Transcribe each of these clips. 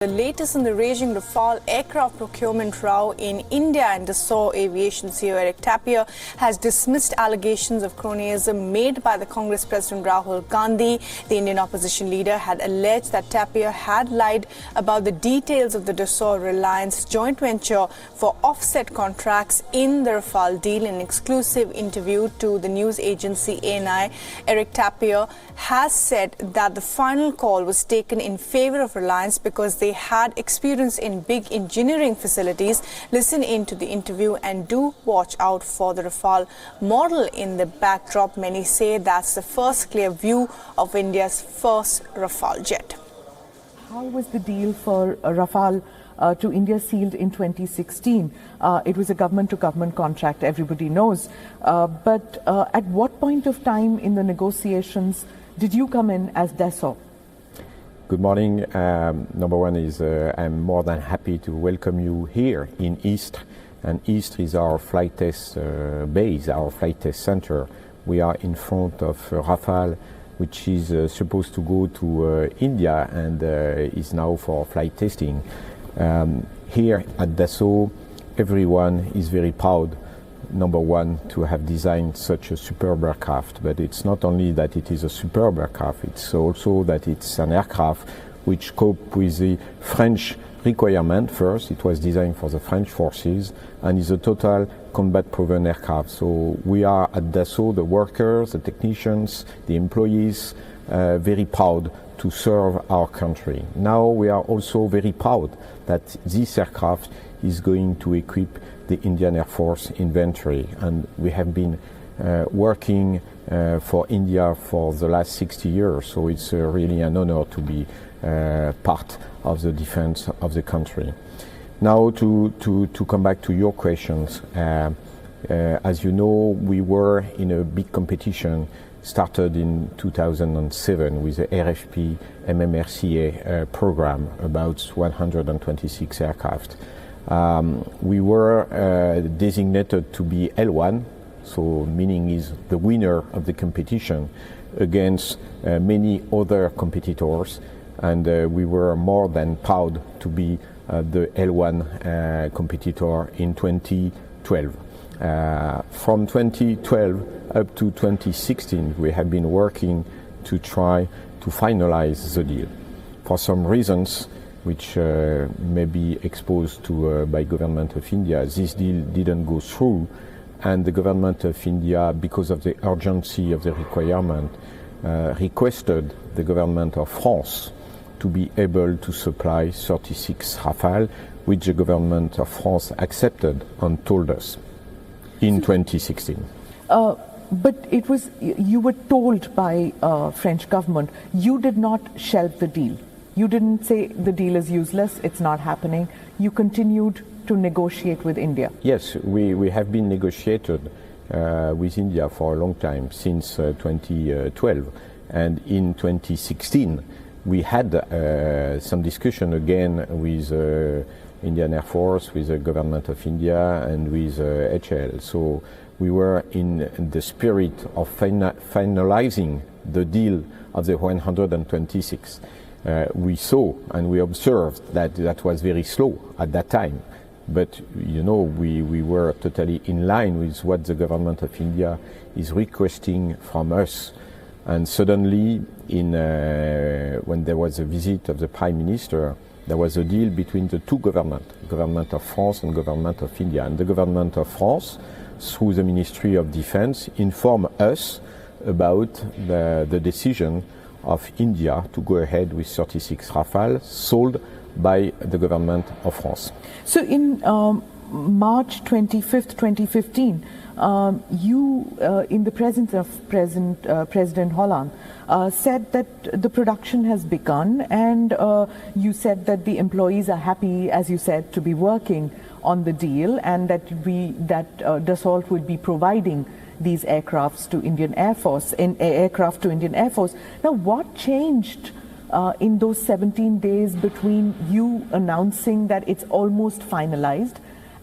The latest in the raging Rafale aircraft procurement row in India, and Dassault Aviation CEO Eric Trappier has dismissed allegations of cronyism made by the Congress President Rahul Gandhi. The Indian opposition leader had alleged that Trappier had lied about the details of the Dassault-Reliance joint venture for offset contracts in the Rafale deal. In an exclusive interview to the news agency ANI, Eric Trappier has said that the final call was taken in favor of Reliance because they had experience in big engineering facilities. Listen into the interview and do watch out for the Rafale model in the backdrop. Many say that's the first clear view of India's first Rafale jet. How was the deal for Rafale to India sealed in 2016? It was a government-to-government contract, everybody knows. But at what point of time in the negotiations did you come in as Dassault? Good morning. Number one is I'm more than happy to welcome you here in East. And East is our flight test base, our flight test center. We are in front of Rafale, which is supposed to go to India and is now for flight testing. Here at Dassault, everyone is very proud, number one, to have designed such a superb aircraft. But it's not only that it is a superb aircraft, it's also that it's an aircraft which copes with the French requirement. First, it was designed for the French forces and is a total combat-proven aircraft. So we are at Dassault, the workers, the technicians, the employees, very proud to serve our country. Now we are also very proud that this aircraft is going to equip the Indian Air Force inventory, and we have been working for India for the last 60 years, so it's really an honor to be part of the defense of the country. Now to come back to your questions, as you know, we were in a big competition started in 2007 with the RFP MMRCA program, about 126 aircraft. We were designated to be L1, so meaning is the winner of the competition against many other competitors, and we were more than proud to be the L1 competitor in 2012. From 2012 up to 2016, we have been working to try to finalize the deal. For some reasons, which may be exposed to by government of India, this deal didn't go through, and the government of India, because of the urgency of the requirement, requested the government of France to be able to supply 36 Rafale, which the government of France accepted and told us in 2016. But it was, you were told by French government, you did not shelve the deal. You didn't say the deal is useless, it's not happening. You continued to negotiate with India. Yes, we have been negotiated with India for a long time, since 2012. And in 2016, we had some discussion again with Indian Air Force, with the government of India and with HL. So we were in the spirit of finalizing the deal of the 126. We saw and we observed that that was very slow at that time. But, you know, we were totally in line with what the government of India is requesting from us. And suddenly, when there was a visit of the Prime Minister, there was a deal between the two governments, government of France and government of India. And the government of France, through the Ministry of Defense, informed us about the decision of India to go ahead with 36 Rafale sold by the government of France. So in March 25th, 2015, you, in the presence of President Hollande, said that the production has begun, and you said that the employees are happy, as you said, to be working on the deal, and that Dassault would be providing these aircrafts to Indian Air Force, aircraft to Indian Air Force. Now, what changed in those 17 days between you announcing that it's almost finalized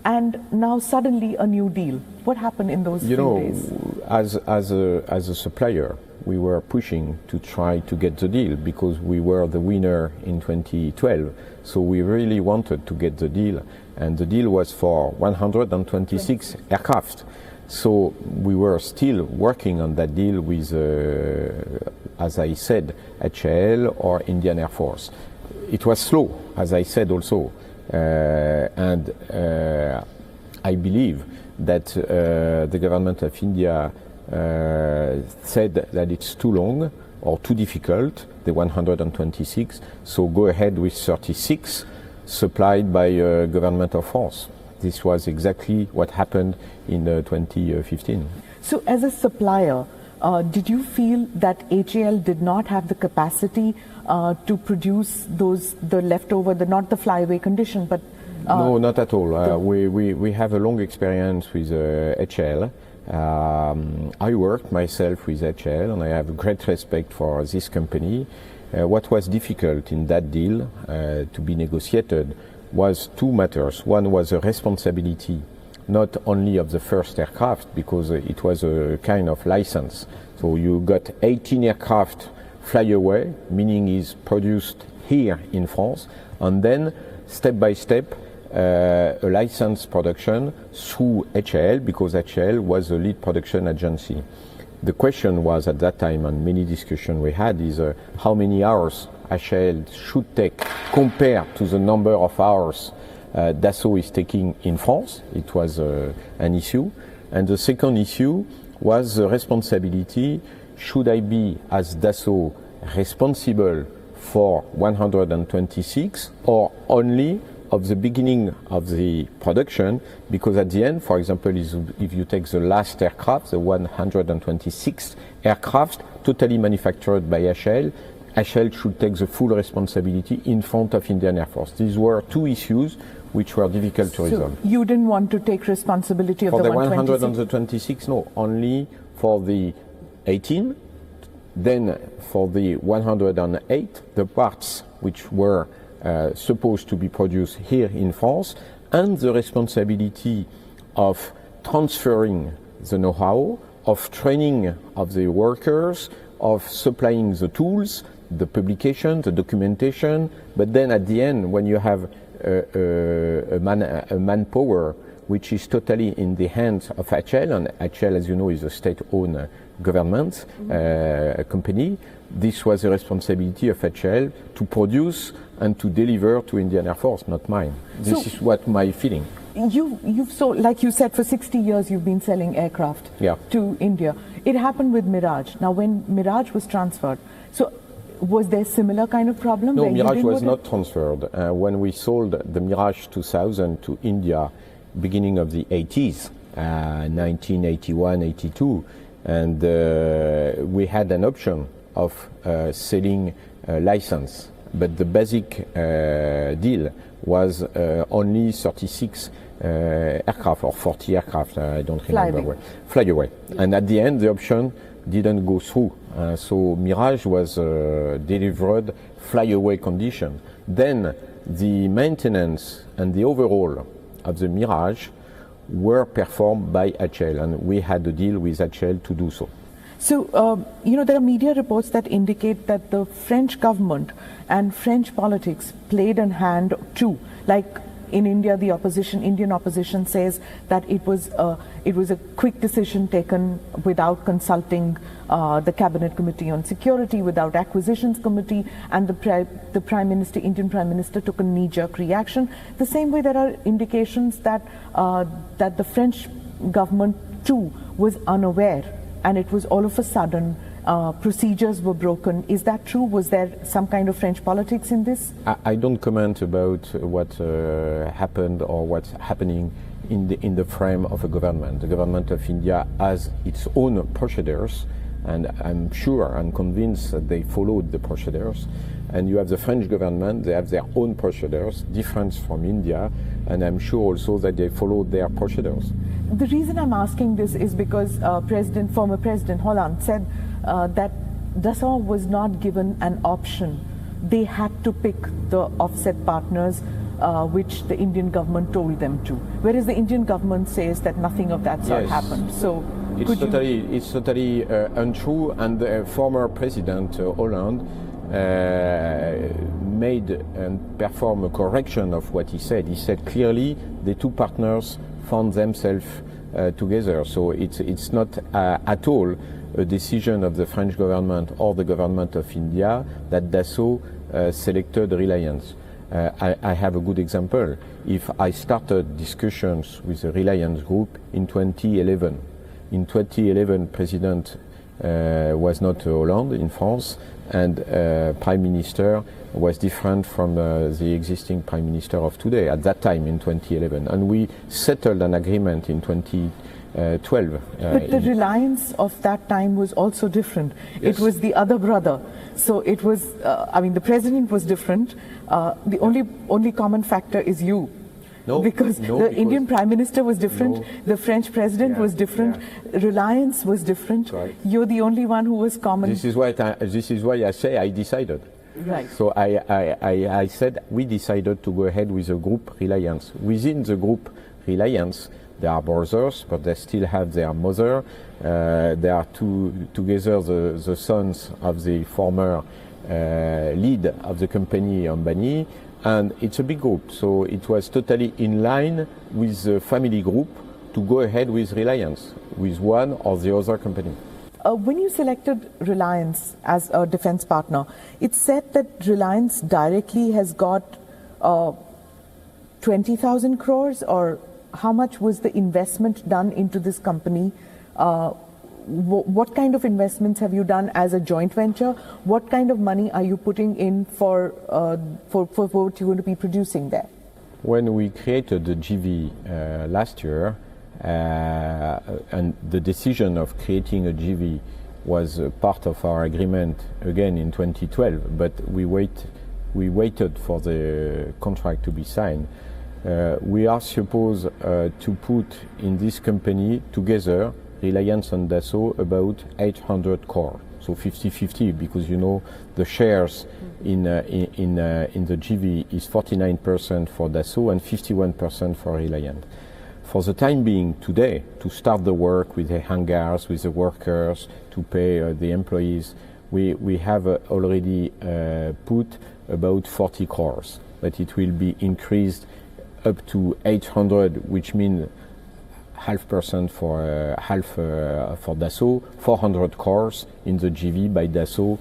and now suddenly a new deal? What happened in those few days? As a supplier, we were pushing to try to get the deal because we were the winner in 2012. So we really wanted to get the deal, and the deal was for 126 aircraft. So we were still working on that deal with, as I said, HAL or Indian Air Force. It was slow, as I said also, and I believe that the government of India said that it's too long or too difficult, the 126, so go ahead with 36 supplied by government of France. This was exactly what happened in 2015. So as a supplier, did you feel that HAL did not have the capacity to produce the leftover, not the flyaway condition, but no, not at all. We have a long experience with HAL. I worked myself with HAL and I have great respect for this company. What was difficult in that deal to be negotiated was two matters. One was a responsibility not only of the first aircraft, because it was a kind of license. So you got 18 aircraft flyaway, meaning is produced here in France, and then step by step a license production through HAL, because HAL was the lead production agency. The question was at that time, and many discussions we had, is how many hours HAL should take compared to the number of hours Dassault is taking in France. It was an issue. And the second issue was the responsibility. Should I be, as Dassault, responsible for 126 or only of the beginning of the production? Because at the end, for example, if you take the last aircraft, the 126th aircraft, totally manufactured by HAL, HAL should take the full responsibility in front of Indian Air Force. These were two issues which were difficult to resolve. You didn't want to take responsibility of for the 126? For the 126, no, only for the 18, then for the 108, the parts which were supposed to be produced here in France, and the responsibility of transferring the know-how, of training of the workers, of supplying the tools, the publication, the documentation. But then at the end, when you have a manpower which is totally in the hands of HAL, and HAL, as you know, is a state-owned government company, this was the responsibility of HAL to produce and to deliver to Indian Air Force, not mine. This is what my feeling. You've sold, like you said, for 60 years you've been selling aircraft to India. It happened with Mirage. Now, when Mirage was transferred, so was there a similar kind of problem? No, Mirage was not transferred. When we sold the Mirage 2000 to India, beginning of the 80s, 1981, 82, and we had an option of selling a license, but the basic deal was only 36 aircraft or 40 aircraft, I don't remember. Flyaway. And at the end, the option didn't go through. So Mirage was delivered flyaway condition. Then the maintenance and the overhaul of the Mirage were performed by HAL, and we had a deal with HAL to do so. So, there are media reports that indicate that the French government and French politics played a hand too. Like in India, the Indian opposition says that it was a quick decision taken without consulting the Cabinet Committee on Security, without Acquisitions Committee, and the Indian Prime Minister took a knee-jerk reaction. The same way there are indications that the French government too was unaware, and it was all of a sudden procedures were broken. Is that true? Was there some kind of French politics in this? I don't comment about what happened or what's happening in the frame of a government. The government of India has its own procedures, and I'm convinced that they followed the procedures. And you have the French government, they have their own procedures, different from India, and I'm sure also that they followed their procedures. The reason I'm asking this is because former President Hollande said that Dassault was not given an option. They had to pick the offset partners which the Indian government told them to. Whereas the Indian government says that nothing of that sort happened. So It's totally untrue, and former President Hollande made and performed a correction of what he said. He said clearly the two partners found themselves together. So it's not at all a decision of the French government or the government of India that Dassault selected Reliance. I have a good example. If I started discussions with the Reliance Group in 2011, President was not Hollande in France, and Prime Minister was different from the existing Prime Minister of today at that time in 2011. And we settled an agreement in 2012. But the Reliance of that time was also different. Yes. It was the other brother. So it was, the president was different. The only common factor is you. Because the Indian Prime Minister was different, the French President was different, Reliance was different. Right. You're the only one who was common. This is why I say I decided. Right. So I said we decided to go ahead with the group Reliance. Within the group Reliance, they are brothers, but they still have their mother. They are together the sons of the former lead of the company, Ambani. And it's a big group, so it was totally in line with the family group to go ahead with Reliance, with one or the other company. When you selected Reliance as a defense partner, it's said that Reliance directly has got 20,000 crores, or how much was the investment done into this company? What kind of investments have you done as a joint venture? What kind of money are you putting in for what you're going to be producing there? When we created the JV last year, and the decision of creating a JV was part of our agreement again in 2012, but we waited for the contract to be signed. We are supposed to put in this company together Reliance and Dassault about 800 crore, so 50-50, because the shares in the JV is 49% for Dassault and 51% for Reliance. For the time being today, to start the work with the hangars, with the workers, to pay the employees, we have already put about 40 crores, but it will be increased up to 800, which means 0.5% for Dassault, 400 crores in the JV by Dassault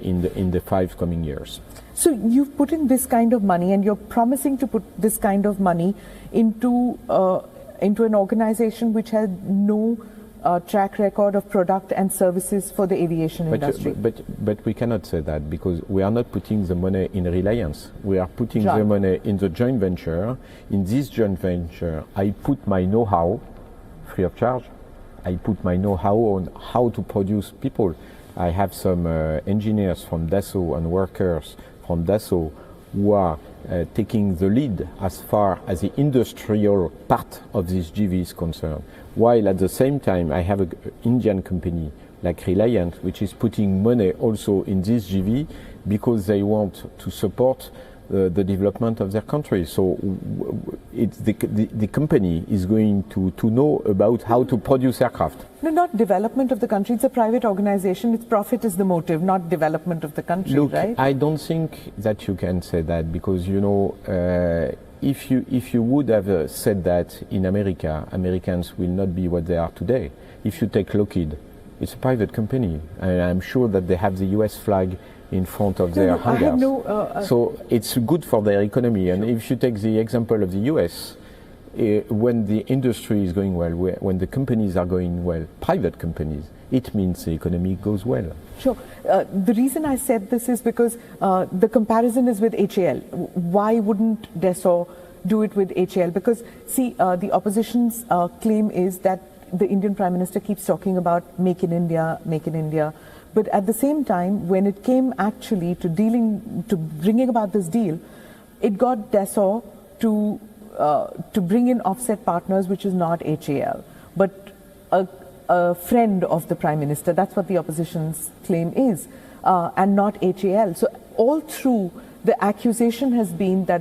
in the 5 coming years. So you've put in this kind of money, and you're promising to put this kind of money into an organization which had no track record of product and services for the aviation industry. But we cannot say that, because we are not putting the money in Reliance. We are putting the money in the joint venture. In this joint venture, I put my know-how free of charge. I put my know-how on how to produce people. I have some engineers from Dassault and workers from Dassault who are taking the lead as far as the industrial part of this JV is concerned. While at the same time I have an Indian company like Reliance, which is putting money also in this JV because they want to support the development of their country. So it's the company is going to know about how to produce aircraft. No, not development of the country. It's a private organization. Its profit is the motive, not development of the country. Look, right? I don't think that you can say that, because if you would have said that in America, Americans will not be what they are today. If you take Lockheed, it's a private company, and I'm sure that they have the US flag in front of their hangars. So it's good for their economy. And if you take the example of the US, when the industry is going well, when the companies are going well, private companies, it means the economy goes well. Sure. The reason I said this is because the comparison is with HAL. Why wouldn't Dassault do it with HAL? Because, see, the opposition's claim is that the Indian Prime Minister keeps talking about Make in India, Make in India. But at the same time, when it came actually to bringing about this deal, it got Dassault to bring in offset partners, which is not HAL, but a friend of the Prime Minister. That's what the opposition's claim is, and not HAL. So all through, the accusation has been that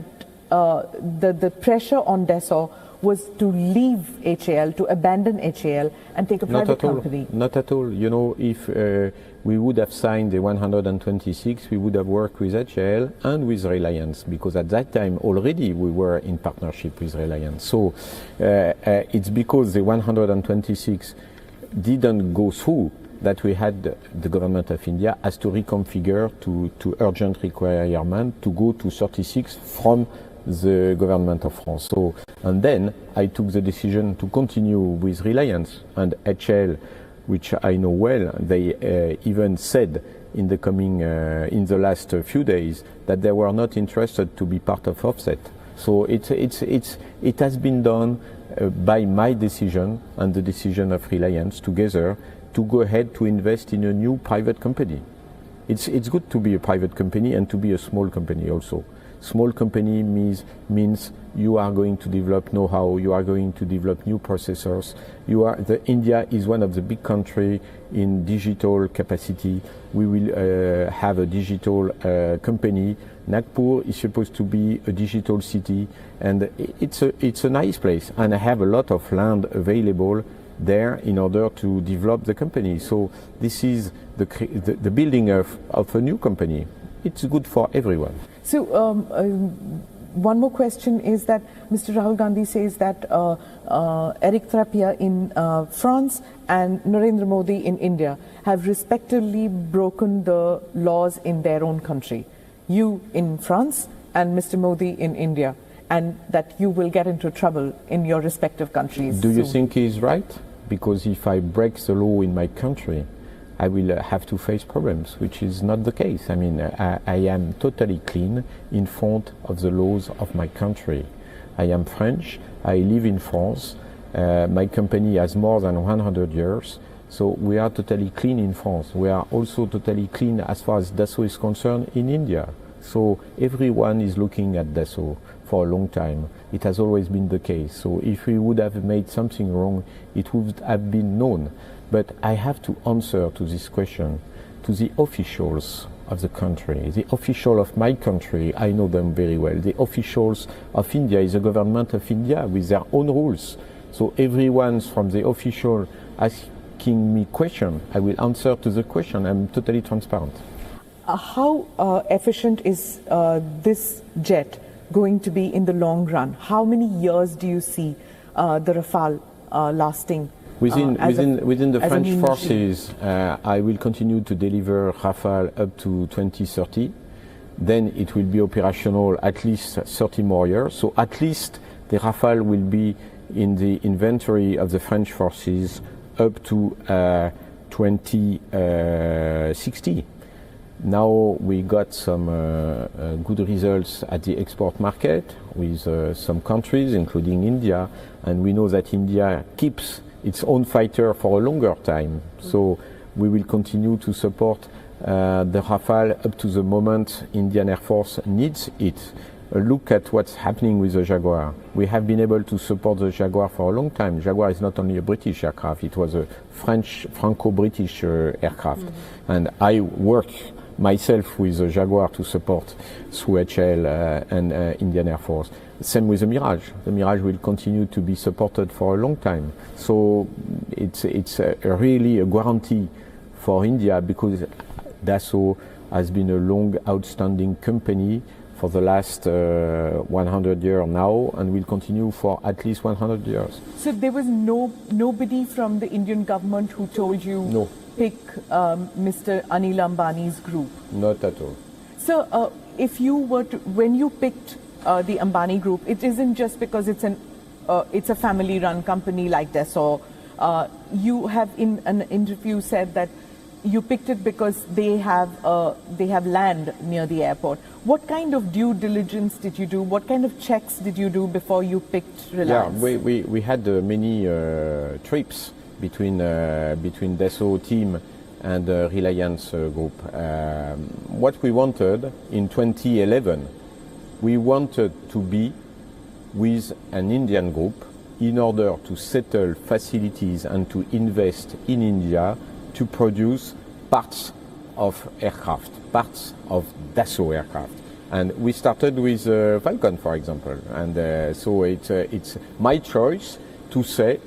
the pressure on Dassault was to leave HAL, to abandon HAL and take a private company. Not at all. You know, if we would have signed the 126, we would have worked with HAL and with Reliance, because at that time already we were in partnership with Reliance. So it's because the 126 didn't go through that we had the government of India has to reconfigure to urgent requirement to go to 36 from the government of France. So, and then I took the decision to continue with Reliance and HL, which I know well. They even said in the last few days that they were not interested to be part of Offset. So it has been done by my decision and the decision of Reliance together to go ahead to invest in a new private company. It's good to be a private company and to be a small company also. Small company means you are going to develop know-how, you are going to develop new processors. India is one of the big countries in digital capacity. We will have a digital company. Nagpur is supposed to be a digital city, and it's a nice place. And I have a lot of land available there in order to develop the company. So this is the building of a new company. It's good for everyone. So one more question is that Mr. Rahul Gandhi says that Eric Trappier in France and Narendra Modi in India have respectively broken the laws in their own country. You in France and Mr. Modi in India, and that you will get into trouble in your respective countries. Do you think he's right? Because if I break the law in my country, I will have to face problems, which is not the case. I mean, I am totally clean in front of the laws of my country. I am French, I live in France, my company has more than 100 years, so we are totally clean in France. We are also totally clean as far as Dassault is concerned in India. So everyone is looking at Dassault for a long time. It has always been the case. So if we would have made something wrong, it would have been known. But I have to answer to this question to the officials of the country. The official of my country, I know them very well. The officials of India is the government of India with their own rules. So everyone from the official asking me question, I will answer to the question. I'm totally transparent. How efficient is this jet going to be in the long run? How many years do you see the Rafale lasting? Within the French forces, I will continue to deliver Rafale up to 2030. Then it will be operational at least 30 more years. So at least the Rafale will be in the inventory of the French forces up to 2060. Now we got some good results at the export market with some countries, including India, and we know that India keeps its own fighter for a longer time. So we will continue to support the Rafale up to the moment Indian Air Force needs it. Look at what's happening with the Jaguar. We have been able to support the Jaguar for a long time. Jaguar is not only a British aircraft, it was a Franco-British aircraft. And I work myself with the Jaguar to support through HL and Indian Air Force. Same with the Mirage. The Mirage will continue to be supported for a long time. So it's really a guarantee for India, because Dassault has been a long outstanding company for the last 100 years now, and will continue for at least 100 years. So there was nobody from the Indian government who told you no. Pick Mr. Anil Ambani's group? Not at all. So if you were to, when you picked the Ambani group, it isn't just because it's a family-run company like Dassault. You have in an interview said that you picked it because they have land near the airport. What kind of due diligence did you do? What kind of checks did you do before you picked Reliance? Yeah, we had many trips between Dassault team and Reliance group. What we wanted in 2011, we wanted to be with an Indian group in order to settle facilities and to invest in India to produce parts of aircraft, parts of Dassault aircraft. And we started with Falcon, for example. And so it's my choice to say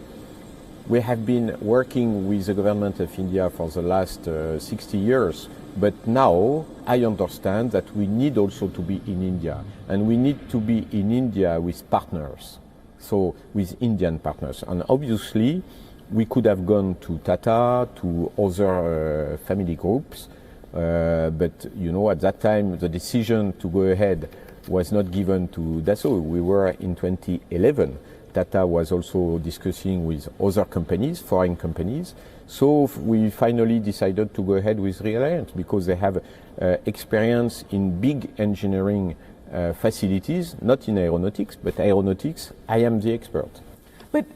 we have been working with the government of India for the last 60 years. But now I understand that we need also to be in India. And we need to be in India with partners. So with Indian partners. And obviously, we could have gone to Tata, to other family groups. But, you know, at that time, the decision to go ahead was not given to Dassault. We were in 2011. Tata was also discussing with other companies, foreign companies. So we finally decided to go ahead with Reliance because they have experience in big engineering facilities, not in aeronautics, but aeronautics, I am the expert. But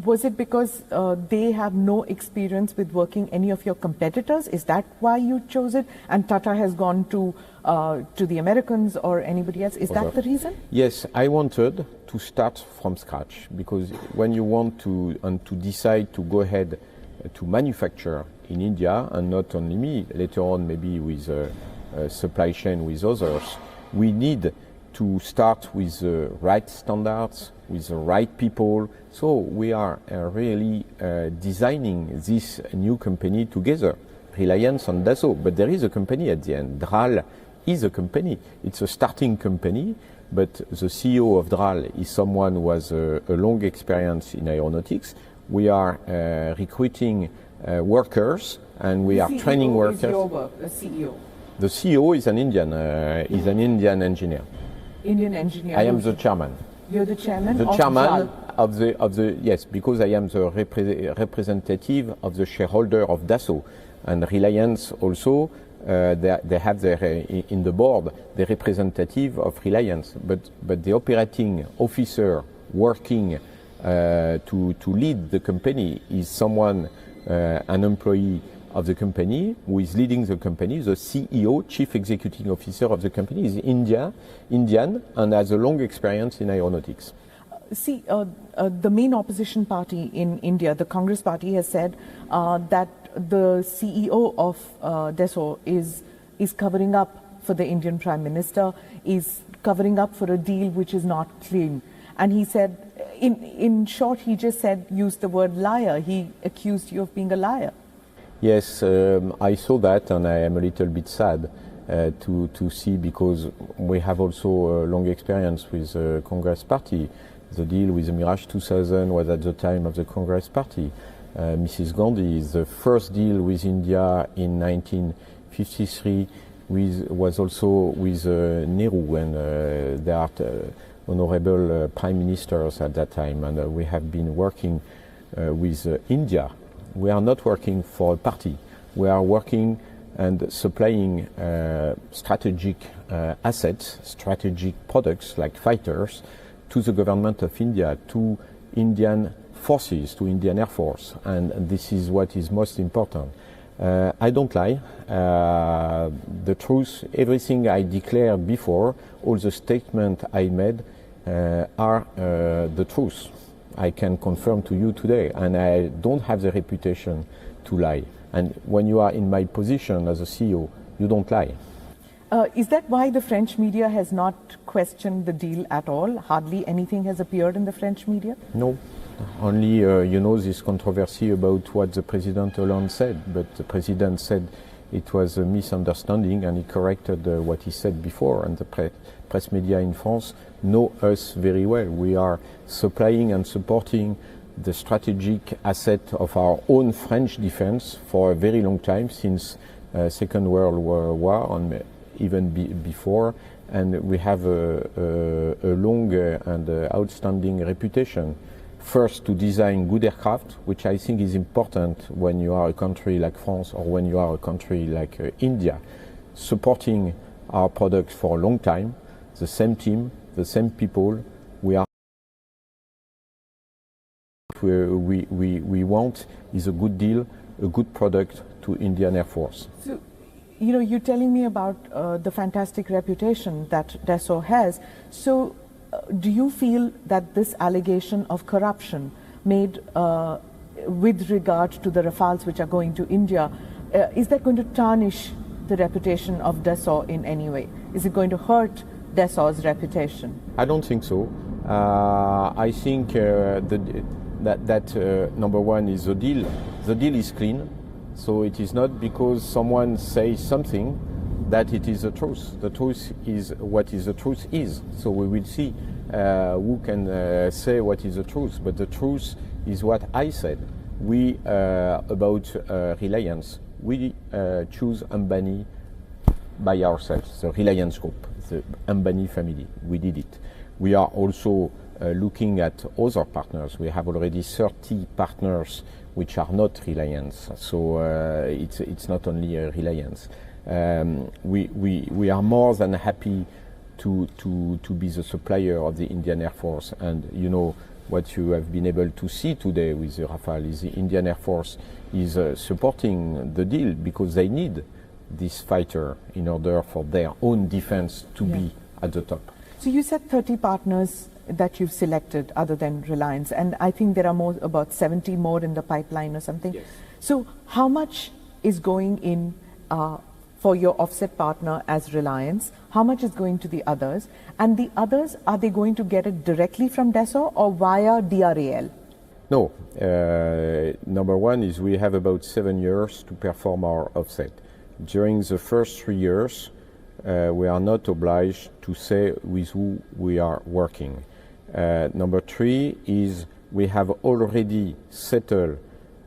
was it because they have no experience with working any of your competitors? Is that why you chose it? And Tata has gone to the Americans or anybody else? Is that the reason? Yes, I wanted to start from scratch because when you want to decide to go ahead to manufacture in India, and not only me, later on maybe with supply chain with others, we need to start with the right standards, with the right people. So we are really designing this new company together, Reliance and Dassault. But there is a company at the end. DRAL is a company. It's a starting company, but the CEO of DRAL is someone who has a long experience in aeronautics. We are recruiting workers and we are training workers. Is your work, the CEO? The CEO is an Indian engineer. Indian engineer. I am the chairman. You're the chairman? The chairman of the yes, because I am the representative of the shareholder of Dassault, and Reliance also. They have their in the board the representative of Reliance, but the operating officer working to lead the company is someone, an employee of the company who is leading the company. The CEO, Chief Executive Officer of the company, is Indian and has a long experience in aeronautics. See, the main opposition party in India, the Congress party, has said that the CEO of Dassault is covering up for the Indian Prime Minister, is covering up for a deal which is not clean. And he said, in short, he just said, used the word liar. He accused you of being a liar. Yes, I saw that, and I am a little bit sad to see, because we have also a long experience with the Congress party. The deal with the Mirage 2000 was at the time of the Congress party. Mrs. Gandhi, the first deal with India in 1953 was also with Nehru, and there are honorable prime ministers at that time, and we have been working with India. We are not working for a party. We are working and supplying strategic assets, strategic products like fighters to the government of India, to Indian forces, to Indian Air Force, and this is what is most important. I don't lie. The truth, everything I declared before, all the statements I made are the truth. I can confirm to you today, and I don't have the reputation to lie. And when you are in my position as a CEO, you don't lie. Is that why the French media has not questioned the deal at all? Hardly anything has appeared in the French media? No. Only, this controversy about what the President Hollande said, but the President said it was a misunderstanding, and he corrected what he said before, and the press media in France know us very well. We are supplying and supporting the strategic asset of our own French defense for a very long time, since Second World War, and even before, and we have a long and outstanding reputation. First, to design good aircraft, which I think is important when you are a country like France or when you are a country like India, supporting our products for a long time, the same team, the same people. We want is a good deal, a good product to Indian Air Force. So, you're telling me about the fantastic reputation that Dassault has. So, do you feel that this allegation of corruption made with regard to the Rafales which are going to India, is that going to tarnish the reputation of Dassault in any way? Is it going to hurt Dassault's reputation? I don't think so. I think that number one is the deal. The deal is clean, so it is not because someone says something that it is the truth. The truth is what is the truth is. So we will see who can say what is the truth. But the truth is what I said. We about Reliance. We choose Ambani by ourselves. The Reliance Group, the Ambani family. We did it. We are also looking at other partners. We have already 30 partners which are not Reliance. So it's not only Reliance. We are more than happy to be the supplier of the Indian Air Force. And you know what you have been able to see today with the Rafale is the Indian Air Force is supporting the deal because they need this fighter in order for their own defense to be at the top. So you said 30 partners that you've selected other than Reliance, and I think there are more, about 70 more in the pipeline or something. Yes. So how much is going in for your offset partner as Reliance? How much is going to the others? And the others, are they going to get it directly from Dassault or via DRAL? No. Number one is we have about 7 years to perform our offset. During the first 3 years, we are not obliged to say with who we are working. Number three is we have already settled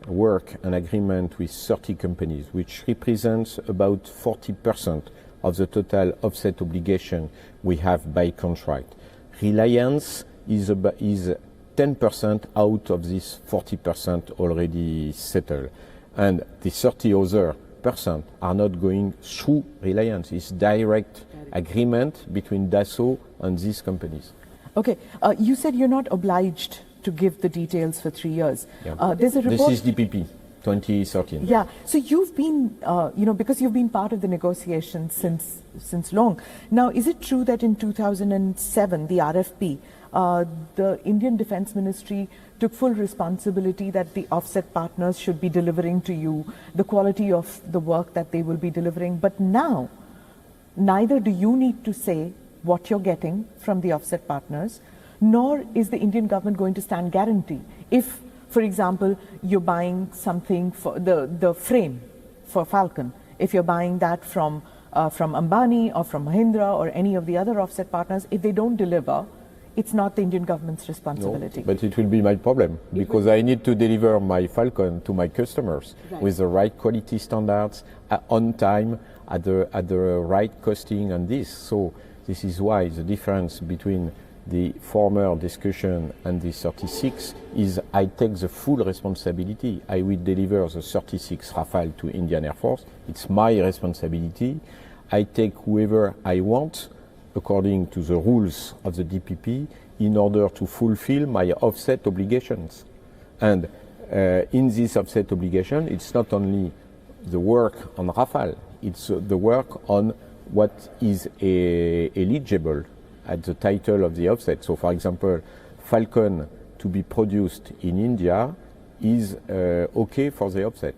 work and agreement with 30 companies, which represents about 40% of the total offset obligation we have by contract. Reliance is 10% out of this 40% already settled. And the 30 other % are not going through Reliance. It's direct agreement between Dassault and these companies. Okay, you said you're not obliged to give the details for 3 years. Yeah. There's a report. This is DPP 2013. Yeah, so you've been, because you've been part of the negotiations since long. Now, is it true that in 2007, the RFP, the Indian Defence Ministry took full responsibility that the offset partners should be delivering to you the quality of the work that they will be delivering? But now, neither do you need to say what you're getting from the offset partners, nor is the Indian government going to stand guarantee. If, for example, you're buying something for the frame for Falcon, if you're buying that from Ambani or from Mahindra or any of the other offset partners, if they don't deliver, it's not the Indian government's responsibility. No, but it will be my problem because I need to deliver my Falcon to my customers with the right quality standards, on time, at the right costing and this. So this is why the difference between the former discussion and the 36 is I take the full responsibility. I will deliver the 36 Rafale to Indian Air Force. It's my responsibility. I take whoever I want according to the rules of the DPP in order to fulfill my offset obligations. And in this offset obligation, it's not only the work on Rafale, it's the work on what is eligible at the title of the offset. So, for example, Falcon to be produced in India is okay for the offset.